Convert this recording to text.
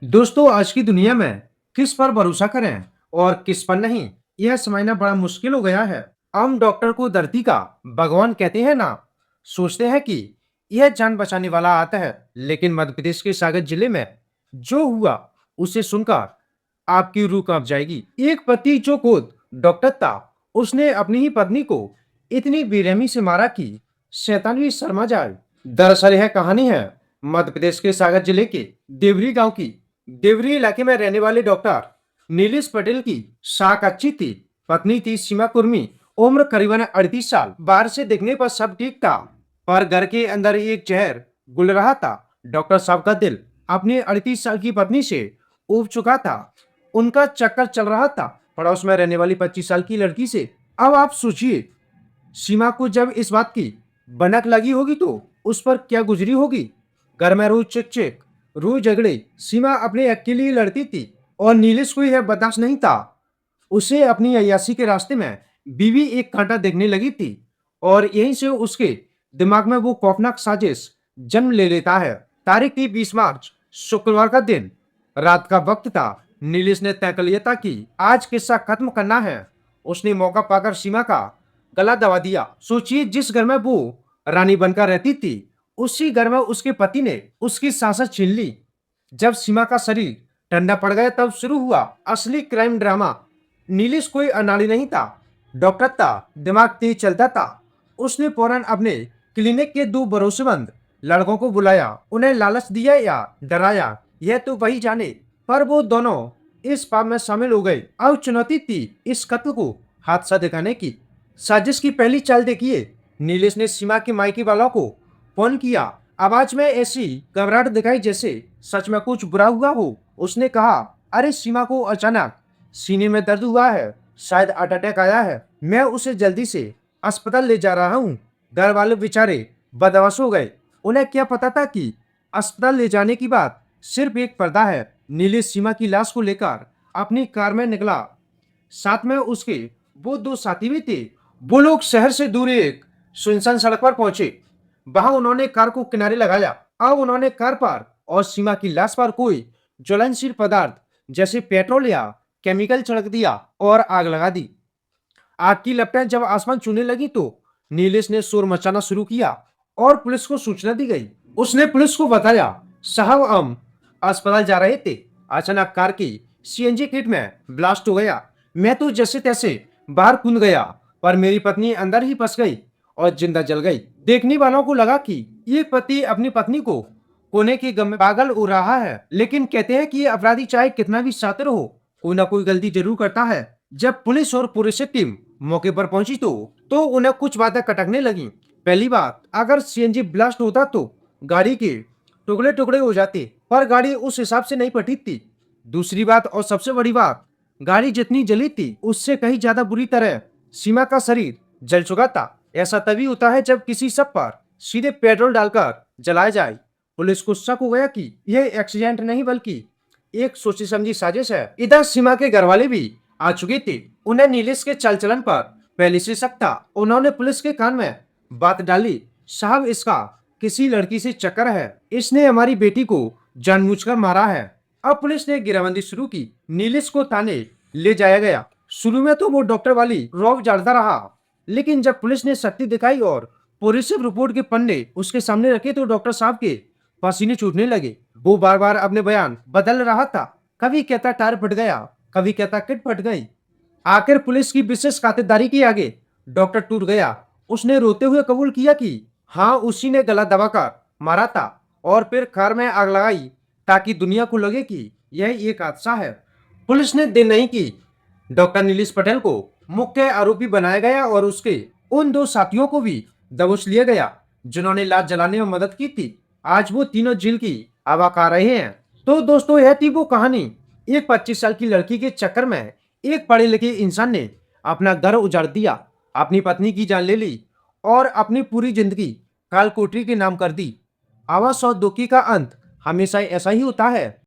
दोस्तों, आज की दुनिया में किस पर भरोसा करें और किस पर नहीं, यह समझना बड़ा मुश्किल हो गया है। हम डॉक्टर को धरती का भगवान कहते हैं ना, सोचते हैं कि यह जान बचाने वाला आता है, लेकिन मध्य प्रदेश के सागर जिले में जो हुआ उसे सुनकर आपकी रूह कांप जाएगी। एक पति जो खुद डॉक्टर था, उसने अपनी ही पत्नी को इतनी बेरहमी से मारा कि शैतान शर्मा जाए। दरअसल यह कहानी है मध्य प्रदेश के सागर जिले के देवरी गांव की। देवरी इलाके में रहने वाले डॉक्टर नीलेश पटेल की साख अच्छी थी। पत्नी थी सीमा कुर्मी, उम्र करीबन 38 साल। बाहर से देखने पर सब ठीक था, पर घर के अंदर एक जहर घुल रहा था। डॉक्टर साहब का दिल अपनी 38 साल की पत्नी से उब चुका था। उनका चक्कर चल रहा था पड़ोस में रहने वाली 25 साल की लड़की से। अब आप सोचिए, सीमा को जब इस बात की भनक लगी होगी तो उस पर क्या गुजरी होगी। घर में रोज चिक चिक, रोज झगड़े। सीमा अपने अकेले ही लड़ती थी और नीलेश को यह बर्दाश्त नहीं था। उसे अपनी अय्याशी के रास्ते में बीवी एक कांटा देखने लगी थी और यहीं से उसके दिमाग में वो खौफनाक साजिश जन्म ले लेता है। तारीख थी 20 मार्च, शुक्रवार का दिन, रात का वक्त था। नीलेश ने तय कर लिया था कि आज किस्सा खत्म करना है। उसने मौका पाकर सीमा का गला दबा दिया। सोचिए, जिस घर में वो रानी बनकर रहती थी, उसी घर में उसके पति ने उसकी सांसें छीन ली। जब सीमा का शरीर ठंडा पड़ गया तब शुरू हुआ असली क्राइम ड्रामा। नीलेश कोई अनाड़ी नहीं था, डॉक्टर था, दिमाग तेज चलता था। उसने फौरन अपने क्लिनिक के 2 भरोसेमंद लड़कों को बुलाया, उन्हें लालच दिया या डराया यह तो वही जाने, पर वो दोनों इस पाप में शामिल हो गए। अब चुनौती थी इस कत्ल को हादसा दिखाने की। साजिश की पहली चाल देखिए। नीलेश ने सीमा के मायके वालों को फोन किया। आवाज में ऐसी घबराहट दिखाई जैसे सच में कुछ बुरा हुआ हो। उसने कहा, अरे सीमा को अचानक सीने में दर्द हुआ है, शायद हार्ट अटैक आया है, मैं उसे जल्दी से अस्पताल ले जा रहा हूँ। घर वाले बेचारे बदहवास हो गए। उन्हें क्या पता था कि अस्पताल ले जाने की बात सिर्फ एक पर्दा है। नीलेश सीमा की लाश को लेकर अपनी कार में निकला। साथ में उसके वो 2 साथी भी थे। वो लोग शहर से दूर एक सुनसान सड़क पर पहुंचे। वहां उन्होंने कार को किनारे लगाया। अब उन्होंने कार पर और सीमा की लाश पर कोई ज्वलनशील पदार्थ जैसे पेट्रोल या केमिकल छिड़क दिया और आग लगा दी। आग की लपटें जब आसमान छूने लगी तो नीलेश ने शोर मचाना शुरू किया और पुलिस को सूचना दी गई। उसने पुलिस को बताया, साहब हम अस्पताल जा रहे थे, अचानक कार की सीएनजी किट में ब्लास्ट हो गया। मैं तो जैसे तैसे बाहर कूद गया, पर मेरी पत्नी अंदर ही फंस गई और जिंदा जल गई। देखने वालों को लगा कि ये पति अपनी पत्नी को कोने के गम में पागल हो रहा है, लेकिन कहते हैं कि ये अपराधी चाहे कितना भी शातिर हो, कोई ना कोई गलती जरूर करता है। जब पुलिस और फोरेंसिक टीम मौके पर पहुंची तो उन्हें कुछ बातें खटकने लगी। पहली बात, अगर सीएनजी ब्लास्ट होता तो गाड़ी के टुकड़े टुकड़े हो जाते, पर गाड़ी उस हिसाब से नहीं फटी थी। दूसरी बात और सबसे बड़ी बात, गाड़ी जितनी जली थी उससे कहीं ज्यादा बुरी तरह सीमा का शरीर जल चुका था। ऐसा तभी होता है जब किसी शव पर सीधे पेट्रोल डालकर जलाया जाए। पुलिस को शक हो गया कि यह एक्सीडेंट नहीं बल्कि एक सोची समझी साजिश है। इधर सीमा के घर वाले भी आ चुके थे। उन्हें नीलेश के चाल चलन पर पहले से शक था। उन्होंने पुलिस के कान में बात डाली, साहब इसका किसी लड़की से चक्कर है, इसने हमारी बेटी को जानबूझकर मारा है। अब पुलिस ने घेराबंदी शुरू की। नीलेश को थाने ले जाया गया। शुरू में तो वो डॉक्टर वाली रौब झाड़ता रहा, लेकिन जब पुलिस ने शक्ति दिखाई और फोरेंसिक रिपोर्ट के पन्ने उसके सामने रखे तो डॉक्टर साहब के पसीने छूटने लगे। वो बार बार अपने बयान बदल रहा था। कभी कहता टायर फट गया, कभी कहता किट फट गई। आखिर पुलिस की विशेष खातिरदारी के आगे डॉक्टर टूट गया। उसने रोते हुए कबूल किया कि हाँ, उसी ने गला दबाकर मारा था और फिर कार में आग लगाई ताकि दुनिया को लगे कि यह एक हादसा है। पुलिस ने देर नहीं की। डॉक्टर नीलेश पटेल को मुख्य आरोपी बनाया गया और उसके उन 2 साथियों को भी दबोच लिया गया जिन्होंने लाश जलाने में मदद की थी। आज वो तीनों जेल की हवा खा रहे हैं। तो दोस्तों, यह थी वो कहानी। एक 25 साल की लड़की के चक्कर में एक पढ़े लिखे इंसान ने अपना घर उजाड़ दिया, अपनी पत्नी की जान ले ली और अपनी पूरी जिंदगी काल कोठरी के नाम कर दी। आवाज और दुखी का अंत हमेशा ऐसा ही होता है।